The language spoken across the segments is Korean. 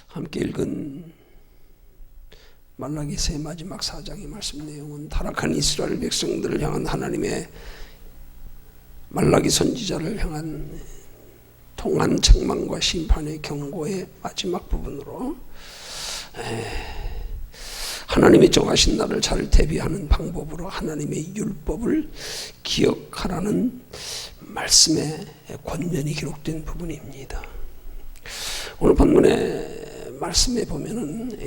함께 읽은 말라기서의 마지막 4장의 말씀 내용은 타락한 이스라엘 백성들을 향한 하나님의 말라기 선지자를 향한 통한 책망과 심판의 경고의 마지막 부분으로 하나님이 정하신 날을 잘 대비하는 방법으로 하나님의 율법을 기억하라는 말씀의 권면이 기록된 부분입니다. 오늘 본문의 말씀에 보면은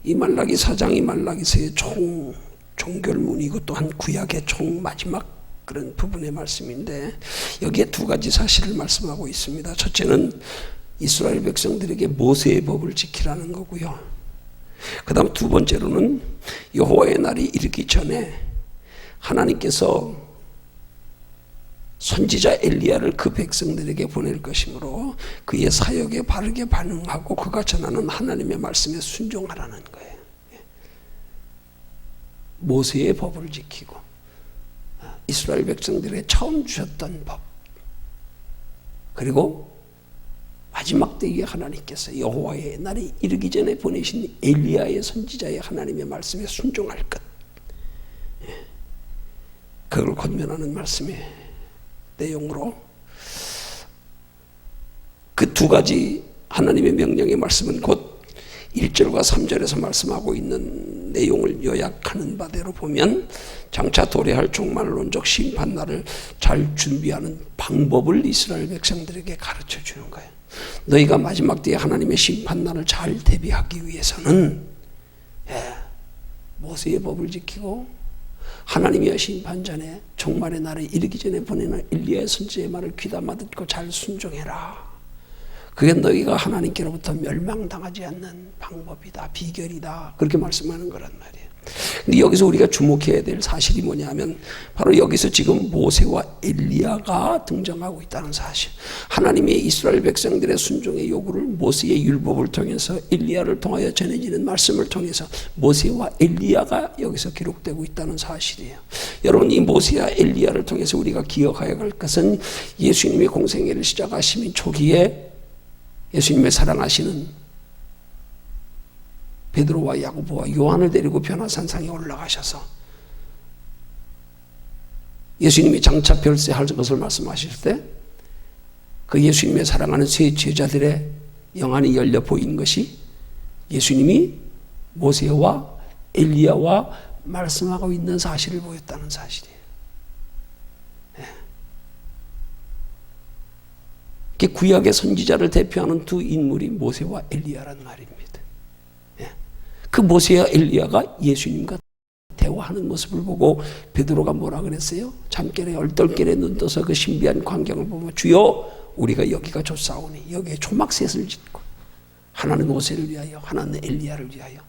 이 말라기 4장이 말라기서의 종결문이고 또한 구약의 마지막 그런 부분의 말씀인데, 여기에 두 가지 사실을 말씀하고 있습니다. 첫째는 이스라엘 백성들에게 모세의 법을 지키라는 거고요. 그 다음 두 번째로는 여호와의 날이 이르기 전에 하나님께서 선지자 엘리야를 그 백성들에게 보낼 것이므로 그의 사역에 바르게 반응하고 그가 전하는 하나님의 말씀에 순종하라는 거예요. 모세의 법을 지키고 이스라엘 백성들에게 처음 주셨던 법, 그리고 마지막 때에 하나님께서 여호와의 날이 이르기 전에 보내신 엘리야의 선지자의 하나님의 말씀에 순종할 것, 그걸 권면하는 말씀의 내용으로 그 두 가지 하나님의 명령의 말씀은 곧 1절과 3절에서 말씀하고 있는 내용을 요약하는 바대로 보면 장차 도래할 종말론적 심판날을 잘 준비하는 방법을 이스라엘 백성들에게 가르쳐 주는 거예요. 너희가 마지막 때에 하나님의 심판날을 잘 대비하기 위해서는 모세의 법을 지키고 하나님의 심판 전에 종말의 날에 이르기 전에 보내는 엘리야의 선지자의 말을 귀담아 듣고 잘 순종해라. 그게 너희가 하나님께로부터 멸망당하지 않는 방법이다, 비결이다, 그렇게 말씀하는 거란 말이에요. 근데 여기서 우리가 주목해야 될 사실이 뭐냐면 바로 여기서 지금 모세와 엘리야가 등장하고 있다는 사실. 하나님의 이스라엘 백성들의 순종의 요구를 모세의 율법을 통해서 엘리야를 통하여 전해지는 말씀을 통해서 모세와 엘리야가 여기서 기록되고 있다는 사실이에요. 여러분, 이 모세와 엘리야를 통해서 우리가 기억해야 할 것은 예수님의 공생애를 시작하시는 초기에 예수님의 사랑하시는 베드로와 야고보와 요한을 데리고 변화산상에 올라가셔서 예수님이 장차 별세할 것을 말씀하실 때 그 예수님의 사랑하는 세 제자들의 영안이 열려 보인 것이 예수님이 모세와 엘리야와 말씀하고 있는 사실을 보였다는 사실이에요. 구약의 선지자를 대표하는 두 인물이 모세와 엘리야란 말입니다. 그 모세와 엘리야가 예수님과 대화하는 모습을 보고 베드로가 뭐라 그랬어요? 잠결에 얼떨결에 눈 떠서 그 신비한 광경을 보며 주여 우리가 여기가 좋사오니 여기에 초막셋을 짓고 하나는 모세를 위하여 하나는 엘리야를 위하여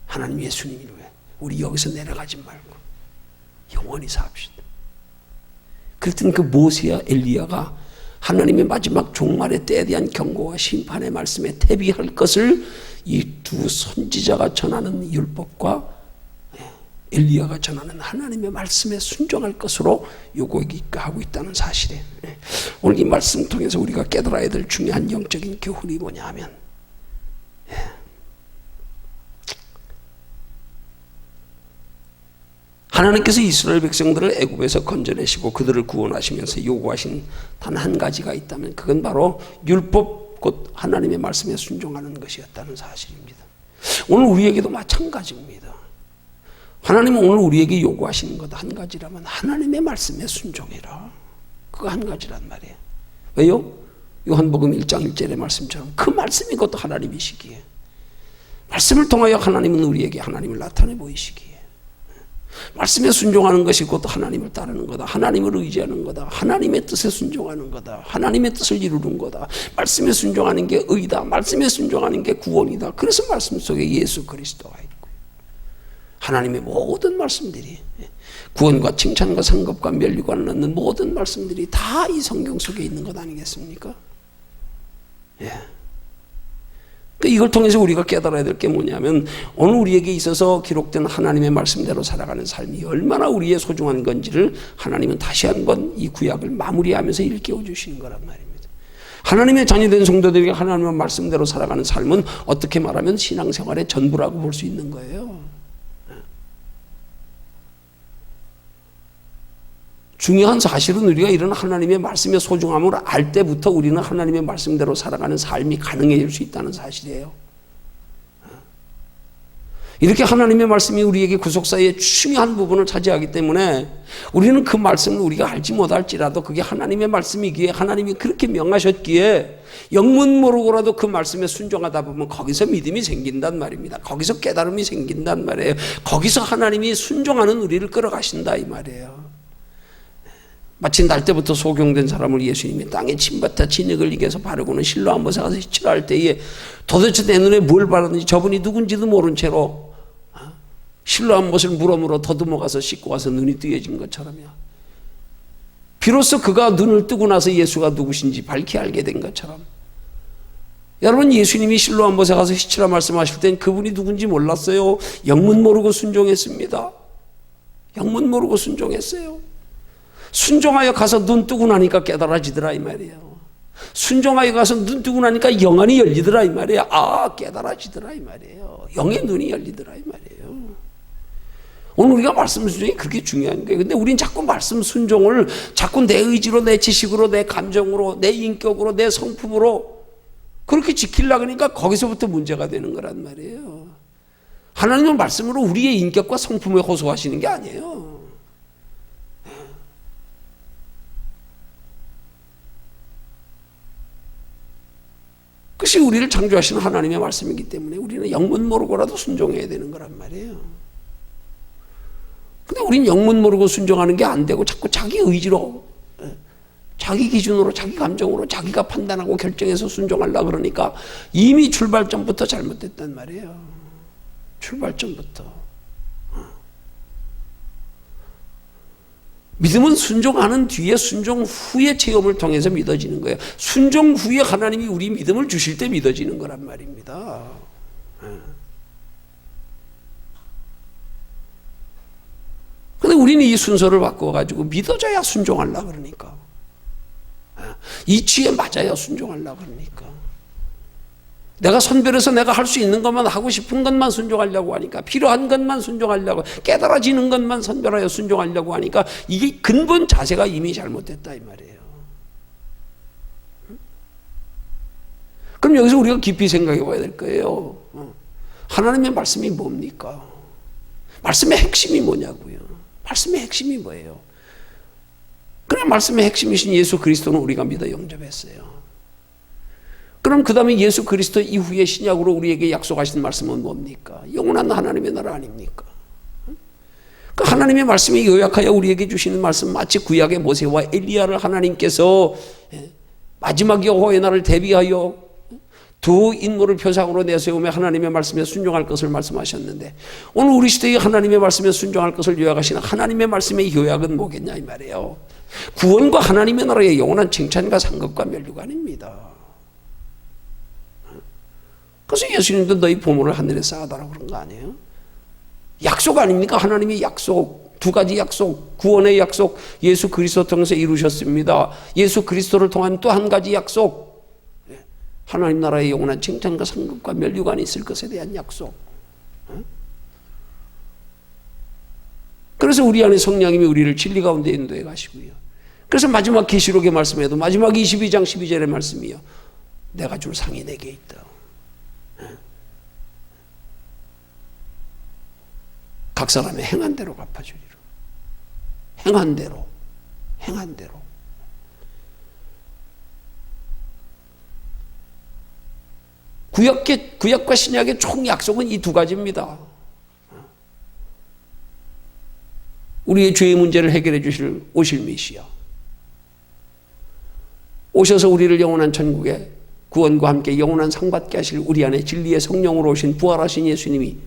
하나님 예수님을 위해 우리 여기서 내려가지 말고 영원히 삽시다. 그랬더니 그 모세와 엘리야가 하나님의 마지막 종말의 때에 대한 경고와 심판의 말씀에 대비할 것을 이 두 선지자가 전하는 율법과 엘리야가 전하는 하나님의 말씀에 순종할 것으로 요구하고 있다는 사실이에요. 오늘 이 말씀 통해서 우리가 깨달아야 될 중요한 영적인 교훈이 뭐냐 하면 하나님께서 이스라엘 백성들을 애굽에서 건져내시고 그들을 구원하시면서 요구하신 단 한 가지가 있다면 그건 바로 율법, 곧 하나님의 말씀에 순종하는 것이었다는 사실입니다. 오늘 우리에게도 마찬가지입니다. 하나님은 오늘 우리에게 요구하시는 것 한 가지라면 하나님의 말씀에 순종해라. 그거 한 가지란 말이에요. 왜요? 요한복음 1장 1절의 말씀처럼 그 말씀이 그것도 하나님이시기에 말씀을 통하여 하나님은 우리에게 하나님을 나타내 보이시기에 말씀에 순종하는 것이 곧 하나님을 따르는 거다. 하나님을 의지하는 거다. 하나님의 뜻에 순종하는 거다. 하나님의 뜻을 이루는 거다. 말씀에 순종하는 게 의다. 말씀에 순종하는 게 구원이다. 그래서 말씀 속에 예수 그리스도가 있고요. 하나님의 모든 말씀들이 구원과 칭찬과 상급과 멸류관을 넣는 모든 말씀들이 다 이 성경 속에 있는 것 아니겠습니까? 이걸 통해서 우리가 깨달아야 될 게 뭐냐면 오늘 우리에게 있어서 기록된 하나님의 말씀대로 살아가는 삶이 얼마나 우리의 소중한 건지를 하나님은 다시 한번 이 구약을 마무리하면서 일깨워 주시는 거란 말입니다. 하나님의 자녀된 성도들에게 하나님의 말씀대로 살아가는 삶은 어떻게 말하면 신앙생활의 전부라고 볼 수 있는 거예요. 중요한 사실은 우리가 이런 하나님의 말씀의 소중함을 알 때부터 우리는 하나님의 말씀대로 살아가는 삶이 가능해질 수 있다는 사실이에요. 이렇게 하나님의 말씀이 우리에게 구속사의 중요한 부분을 차지하기 때문에 우리는 그 말씀을 우리가 알지 못할지라도 그게 하나님의 말씀이기에 하나님이 그렇게 명하셨기에 영문 모르고라도 그 말씀에 순종하다 보면 거기서 믿음이 생긴단 말입니다. 거기서 깨달음이 생긴단 말이에요. 거기서 하나님이 순종하는 우리를 끌어가신다 이 말이에요. 마치 날 때부터 소경된 사람을 예수님이 땅에 침뱉어 진흙을 이겨서 바르고는 실로 한 곳에 가서 시치라 할 때에 도대체 내 눈에 뭘 바르는지 저분이 누군지도 모른 채로 실로 한 못을 물어 더듬어 가서 씻고 와서 눈이 뜨여진 것처럼요. 비로소 그가 눈을 뜨고 나서 예수가 누구신지 밝히 알게 된 것처럼 여러분 예수님이 실로 한 못에 가서 시치라 말씀하실 땐 그분이 누군지 몰랐어요. 영문 모르고 순종했습니다. 영문 모르고 순종했어요. 순종하여 가서 눈 뜨고 나니까 깨달아지더라 이 말이에요. 순종하여 가서 눈 뜨고 나니까 영안이 열리더라 이 말이에요. 아 깨달아지더라 이 말이에요. 영의 눈이 열리더라 이 말이에요. 오늘 우리가 말씀 순종이 그렇게 중요한 거예요. 근데 우린 자꾸 말씀 순종을 자꾸 내 의지로 내 지식으로 내 감정으로 내 인격으로 내 성품으로 그렇게 지키려고 하니까 거기서부터 문제가 되는 거란 말이에요. 하나님의 말씀으로 우리의 인격과 성품에 호소하시는 게 아니에요. 그것이 우리를 창조하시는 하나님의 말씀이기 때문에 우리는 영문 모르고라도 순종해야 되는 거란 말이에요. 근데 우린 영문 모르고 순종하는 게 안 되고 자꾸 자기 의지로 자기 기준으로 자기 감정으로 자기가 판단하고 결정해서 순종하려고 그러니까 이미 출발점부터 잘못됐단 말이에요. 출발점부터. 믿음은 순종하는 뒤에 순종 후의 체험을 통해서 믿어지는 거예요. 순종 후에 하나님이 우리 믿음을 주실 때 믿어지는 거란 말입니다. 근데 우리는 이 순서를 바꿔가지고 믿어져야 순종하려고 그러니까. 이치에 맞아야 순종하려고 그러니까. 내가 선별해서 내가 할 수 있는 것만 하고 싶은 것만 순종하려고 하니까 필요한 것만 순종하려고 깨달아지는 것만 선별하여 순종하려고 하니까 이게 근본 자세가 이미 잘못됐다 이 말이에요. 그럼 여기서 우리가 깊이 생각해 봐야 될 거예요. 하나님의 말씀이 뭡니까? 말씀의 핵심이 뭐냐고요. 말씀의 핵심이 뭐예요? 그럼 말씀의 핵심이신 예수 그리스도는 우리가 믿어 영접했어요. 그럼 그 다음에 예수 그리스도 이후에 신약으로 우리에게 약속하신 말씀은 뭡니까? 영원한 하나님의 나라 아닙니까? 그 하나님의 말씀이 요약하여 우리에게 주시는 말씀 마치 구약의 모세와 엘리야를 하나님께서 마지막 여호와의 날을 대비하여 두 인물을 표상으로 내세우며 하나님의 말씀에 순종할 것을 말씀하셨는데 오늘 우리 시대에 하나님의 말씀에 순종할 것을 요약하시는 하나님의 말씀의 요약은 뭐겠냐 이 말이에요. 구원과 하나님의 나라의 영원한 칭찬과 상급과 멸류관입니다. 그래서 예수님도 너희 보물을 하늘에 쌓아다라고 그런 거 아니에요? 약속 아닙니까? 하나님의 약속. 두 가지 약속. 구원의 약속. 예수 그리스도 통해서 이루셨습니다. 예수 그리스도를 통한 또 한 가지 약속. 하나님 나라의 영원한 칭찬과 상급과 멸류관이 있을 것에 대한 약속. 그래서 우리 안에 성령님이 우리를 진리 가운데 인도해 가시고요. 그래서 마지막 계시록의 말씀에도 마지막 22장 12절의 말씀이요. 내가 줄 상이 내게 있다. 각 사람의 행한 대로 갚아주리라. 행한 대로. 행한 대로. 구약과 신약의 총 약속은 이 두 가지입니다. 우리의 죄의 문제를 해결해 주실 오실 메시아. 오셔서 우리를 영원한 천국에 구원과 함께 영원한 상 받게 하실 우리 안에 진리의 성령으로 오신 부활하신 예수님이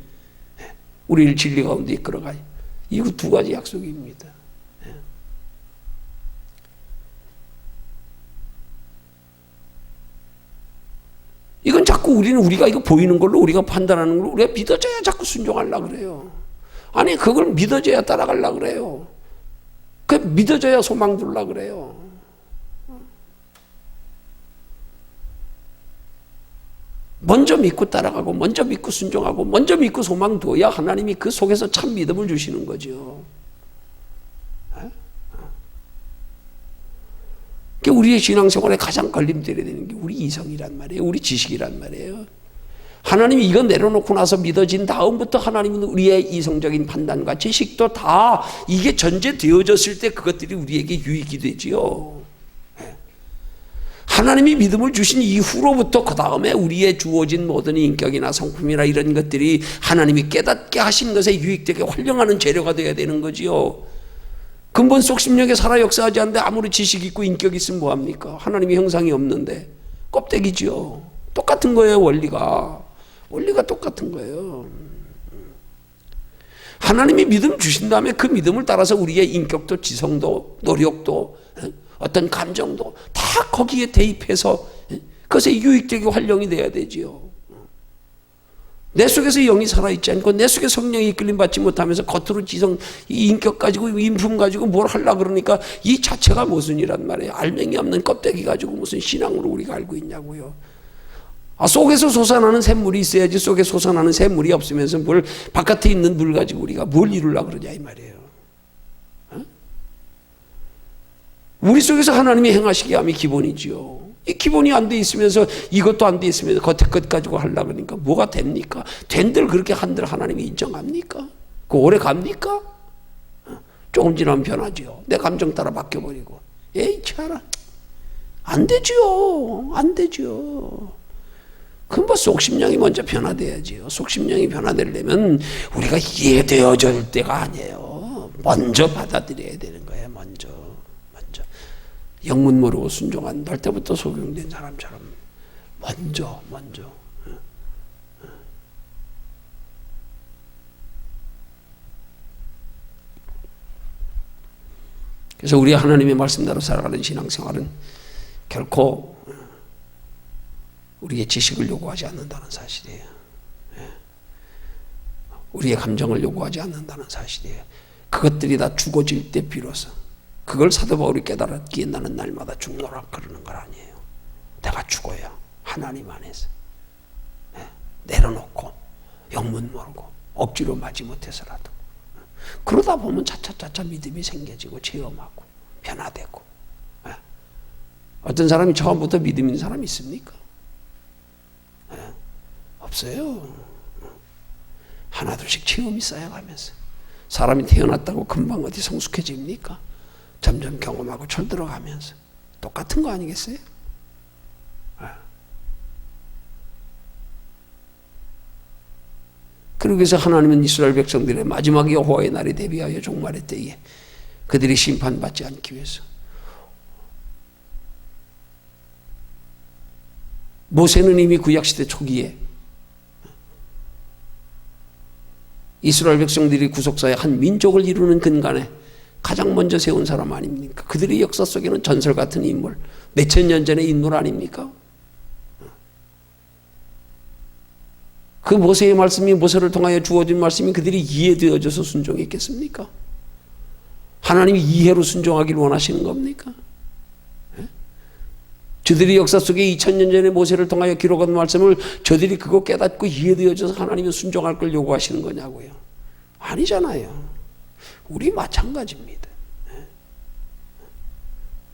우리를 진리 가운데 이끌어가요. 이 두 가지 약속입니다. 이건 자꾸 우리가 이거 보이는 걸로 우리가 판단하는 걸로 우리가 믿어져야 자꾸 순종하려고 그래요. 아니 그걸 믿어져야 따라가려고 그래요. 그 믿어져야 소망 두려고 그래요. 먼저 믿고 따라가고 먼저 믿고 순종하고 먼저 믿고 소망 둬야 하나님이 그 속에서 참 믿음을 주시는 거죠. 우리의 신앙생활에 가장 걸림돌이 되는 게 우리 이성이란 말이에요. 우리 지식이란 말이에요. 하나님이 이거 내려놓고 나서 믿어진 다음부터 하나님은 우리의 이성적인 판단과 지식도 다 이게 전제되어졌을 때 그것들이 우리에게 유익이 되지요. 하나님이 믿음을 주신 이후로부터 그 다음에 우리의 주어진 모든 인격이나 성품이나 이런 것들이 하나님이 깨닫게 하신 것에 유익되게 활용하는 재료가 되어야 되는 거지요. 근본 속 심령에 살아 역사하지 않는데 아무리 지식 있고 인격 있으면 뭐합니까? 하나님의 형상이 없는데 껍데기지요. 똑같은 거예요. 원리가 똑같은 거예요. 하나님이 믿음 주신 다음에 그 믿음을 따라서 우리의 인격도 지성도 노력도 어떤 감정도 다 거기에 대입해서 그것에 유익되게 활용이 돼야 되지요. 내 속에서 영이 살아있지 않고 내 속에 성령이 이끌림 받지 못하면서 겉으로 지성, 이 인격 가지고 인품 가지고 뭘 하려고 그러니까 이 자체가 모순이란 말이에요. 알맹이 없는 껍데기 가지고 무슨 신앙으로 우리가 알고 있냐고요. 속에서 솟아나는 샘물이 있어야지 속에 솟아나는 샘물이 없으면서 뭘 바깥에 있는 물 가지고 우리가 뭘 이루려고 그러냐 이 말이에요. 우리 속에서 하나님이 행하시게 함이 기본이지요. 이 기본이 안 돼 있으면서 이것도 안 돼 있으면서 겉에 것 가지고 하려고 그러니까 뭐가 됩니까? 된들 그렇게 한들 하나님이 인정합니까? 그 오래 갑니까? 조금 지나면 변하지요. 내 감정 따라 바뀌어버리고. 에이 차라 안 되지요. 안 되지요. 그럼 뭐 속심령이 먼저 변화돼야지요. 속심령이 변화되려면 우리가 이해되어질 때가 아니에요. 먼저 받아들여야 되는 거예요. 먼저 영문 모르고 순종한 날 때부터 소경된 사람처럼 먼저 그래서 우리 하나님의 말씀대로 살아가는 신앙생활은 결코 우리의 지식을 요구하지 않는다는 사실이에요. 우리의 감정을 요구하지 않는다는 사실이에요. 그것들이 다 죽어질 때 비로소 그걸 사도 바울이 깨달았기에 나는 날마다 죽노라 그러는 건 아니에요. 내가 죽어야 하나님 안에서 내려놓고 영문 모르고 억지로 마지 못해서라도 그러다 보면 차차차차 믿음이 생겨지고 체험하고 변화되고. 어떤 사람이 처음부터 믿음 있는 사람이 있습니까? 없어요. 하나둘씩 체험이 쌓여가면서 사람이 태어났다고 금방 어디 성숙해집니까? 점점 경험하고 철들어가면서 똑같은 거 아니겠어요? 그러기 위해서 하나님은 이스라엘 백성들의 마지막 여호와의 날에 대비하여 종말의 때에 그들이 심판받지 않기 위해서 모세는 이미 구약시대 초기에 이스라엘 백성들이 구속사의 한 민족을 이루는 근간에 가장 먼저 세운 사람 아닙니까? 그들의 역사 속에는 전설 같은 인물, 몇천 년 전의 인물 아닙니까? 그 모세의 말씀이 모세를 통하여 주어진 말씀이 그들이 이해되어져서 순종했겠습니까? 하나님이 이해로 순종하기를 원하시는 겁니까? 저들이 역사 속에 2000년 전에 모세를 통하여 기록한 말씀을 저들이 그거 깨닫고 이해되어져서 하나님이 순종할 걸 요구하시는 거냐고요. 아니잖아요. 우리 마찬가지입니다.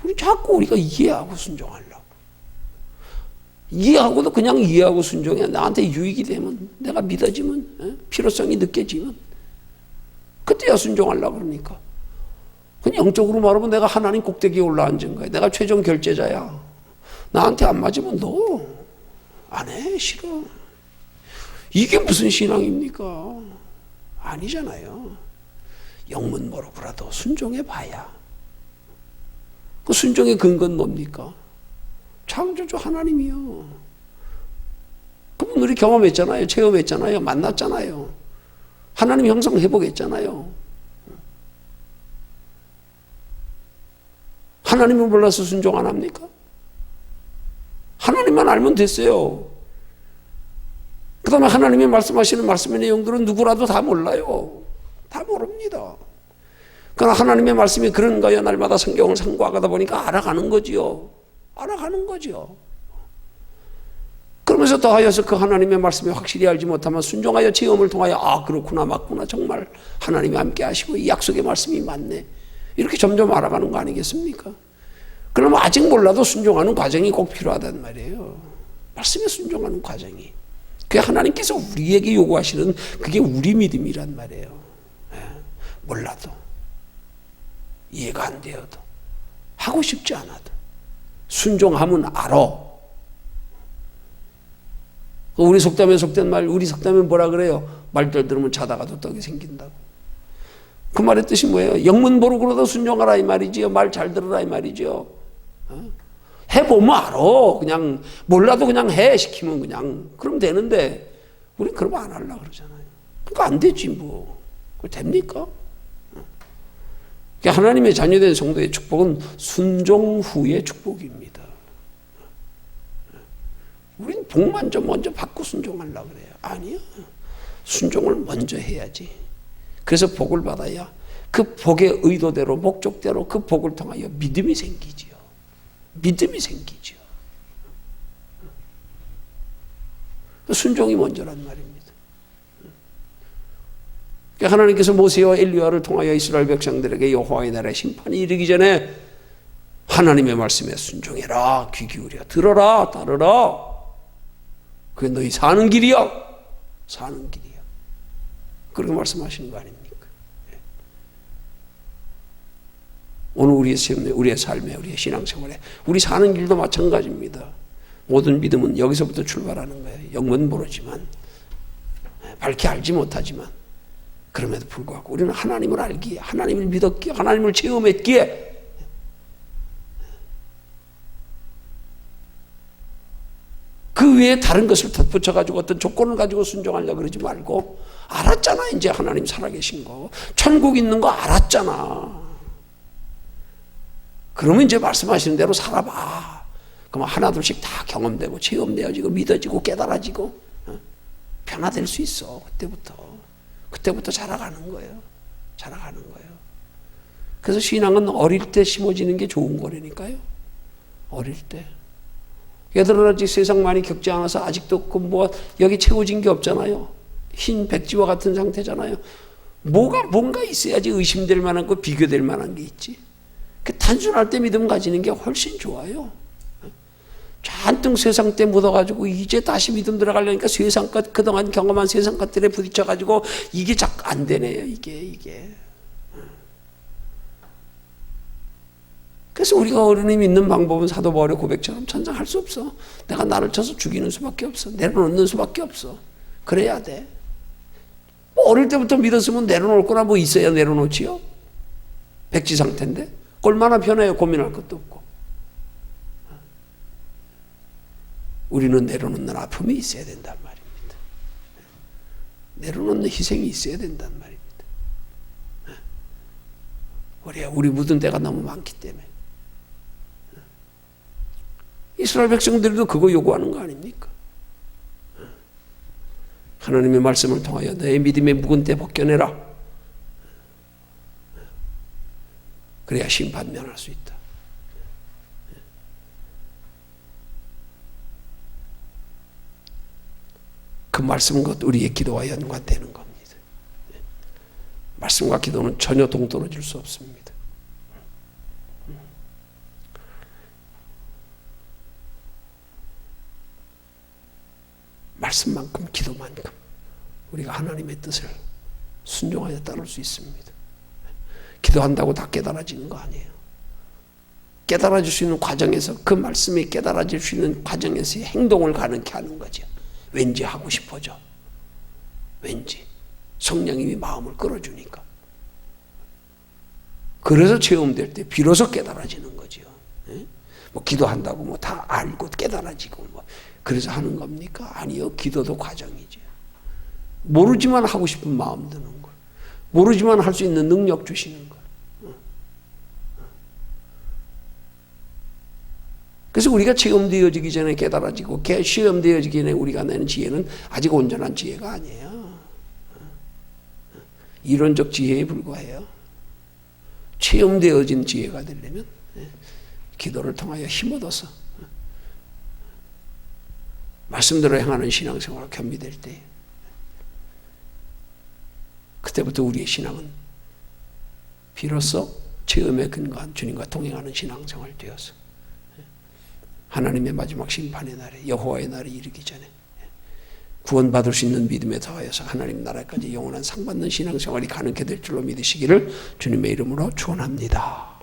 우리 자꾸 우리가 이해하고 순종하려고. 이해하고도 그냥 이해하고 순종해. 나한테 유익이 되면, 내가 믿어지면, 필요성이 느껴지면 그때야 순종하려고 그러니까. 그냥 영적으로 말하면 내가 하나님 꼭대기에 올라앉은 거야. 내가 최종 결제자야. 나한테 안 맞으면 너 안 해. 싫어. 이게 무슨 신앙입니까? 아니잖아요. 영문 모르고라도 순종해 봐야. 그 순종의 근거는 뭡니까? 창조주 하나님이요. 그분들이 경험했잖아요. 체험했잖아요. 만났잖아요. 하나님 형상 회복했잖아요. 하나님을 몰라서 순종 안 합니까? 하나님만 알면 됐어요. 그 다음에 하나님이 말씀하시는 말씀의 내용들은 누구라도 다 몰라요. 다 모릅니다. 그러나 하나님의 말씀이 그런가요? 날마다 성경을 상고하다 보니까 알아가는 거지요. 알아가는 거죠. 그러면서 더하여서 그 하나님의 말씀을 확실히 알지 못하면 순종하여 체험을 통하여 아 그렇구나 맞구나 정말 하나님이 함께 하시고 이 약속의 말씀이 맞네 이렇게 점점 알아가는 거 아니겠습니까? 그러면 아직 몰라도 순종하는 과정이 꼭 필요하단 말이에요. 말씀에 순종하는 과정이. 그게 하나님께서 우리에게 요구하시는 그게 우리 믿음이란 말이에요. 몰라도 이해가 안 되어도 하고 싶지 않아도 순종하면 알아. 우리 속담에 속된 말, 우리 속담에 뭐라 그래요? 말들 들으면 자다가도 떡이 생긴다고. 그 말의 뜻이 뭐예요? 영문 모르고라도 순종하라 이 말이지요. 말 잘 들으라 이 말이죠. 해보면 알아. 그냥 몰라도 그냥 해 시키면 그냥 그럼 되는데 우리 그러면 안 하려고 그러잖아요. 그러니까 안 되지 뭐. 그거 됩니까? 그러니까 하나님의 자녀된 성도의 축복은 순종 후의 축복입니다. 우리는 복만 좀 먼저 받고 순종하려고 그래요. 아니요. 순종을 먼저 해야지. 그래서 복을 받아야 그 복의 의도대로 목적대로 그 복을 통하여 믿음이 생기지요. 믿음이 생기죠. 순종이 먼저란 말입니다. 그러니까 하나님께서 모세와 엘리야를 통하여 이스라엘 백성들에게 여호와의 날에 심판이 이르기 전에 하나님의 말씀에 순종해라. 귀 기울여 들어라. 따르라. 그게 너희 사는 길이야. 사는 길이야. 그렇게 말씀하시는 거 아닙니까? 오늘 우리의 삶에, 우리의 신앙생활에, 우리 사는 길도 마찬가지입니다. 모든 믿음은 여기서부터 출발하는 거예요. 영문 모르지만, 밝히 알지 못하지만, 그럼에도 불구하고 우리는 하나님을 알기에, 하나님을 믿었기에, 하나님을 체험했기에, 그 외에 다른 것을 덧붙여가지고 어떤 조건을 가지고 순종하려고 그러지 말고, 알았잖아, 이제 하나님 살아계신 거. 천국 있는 거 알았잖아. 그러면 이제 말씀하시는 대로 살아봐. 그러면 하나둘씩 다 경험되고 체험되어지고 믿어지고 깨달아지고 변화될 수 있어. 그때부터 자라가는 거예요. 자라가는 거예요. 그래서 신앙은 어릴 때 심어지는 게 좋은 거라니까요. 어릴 때. 얘들은 아직 세상 많이 겪지 않아서 아직도 그 뭐 여기 채워진 게 없잖아요. 흰 백지와 같은 상태잖아요. 뭔가 있어야지 의심될 만한 거 비교될 만한 게 있지. 단순할 때 믿음 가지는 게 훨씬 좋아요. 잔뜩 세상 때 묻어가지고 이제 다시 믿음 들어가려니까 세상 것, 그동안 경험한 세상 것들에 부딪혀가지고 이게 자꾸 안 되네요. 이게. 그래서 우리가 어른이 믿는 방법은 사도 바울의 고백처럼 천장할 수 없어. 내가 나를 쳐서 죽이는 수밖에 없어. 내려놓는 수밖에 없어. 그래야 돼. 뭐 어릴 때부터 믿었으면 내려놓을 거나 뭐 있어야 내려놓지요. 백지 상태인데. 얼마나 편해요. 고민할 것도 없고. 우리는 내려놓는 아픔이 있어야 된단 말입니다. 내려놓는 희생이 있어야 된단 말입니다. 우리 묻은 데가 너무 많기 때문에. 이스라엘 백성들도 그거 요구하는 거 아닙니까? 하나님의 말씀을 통하여 너의 믿음의 묵은 때 벗겨내라. 그래야 심판 면할 수 있다. 그 말씀은 곧 우리의 기도와 연관되는 겁니다. 말씀과 기도는 전혀 동떨어질 수 없습니다. 말씀만큼 기도만큼 우리가 하나님의 뜻을 순종하여 따를 수 있습니다. 기도한다고 다 깨달아지는 거 아니에요. 깨달아질 수 있는 과정에서 그 말씀이 깨달아질 수 있는 과정에서의 행동을 가능케 하는 거죠. 왠지 하고 싶어져. 왠지 성령님이 마음을 끌어주니까. 그래서 체험될 때 비로소 깨달아지는 거죠. 뭐 기도한다고 뭐 다 알고 깨달아지고 뭐 그래서 하는 겁니까? 아니요. 기도도 과정이죠. 모르지만 하고 싶은 마음 드는 거. 모르지만 할 수 있는 능력 주시는 거. 그래서 우리가 체험되어지기 전에 깨달아지고 시험되어지기 전에 우리가 내는 지혜는 아직 온전한 지혜가 아니에요. 이론적 지혜에 불과해요. 체험되어진 지혜가 되려면 기도를 통하여 힘 얻어서 말씀대로 행하는 신앙생활을 겸비될 때 그때부터 우리의 신앙은 비로소 체험에 근거한 주님과 동행하는 신앙생활 되어서 하나님의 마지막 심판의 날에 여호와의 날이 이르기 전에 구원받을 수 있는 믿음에 더하여서 하나님 나라까지 영원한 상 받는 신앙생활이 가능케 될 줄로 믿으시기를 주님의 이름으로 축원합니다.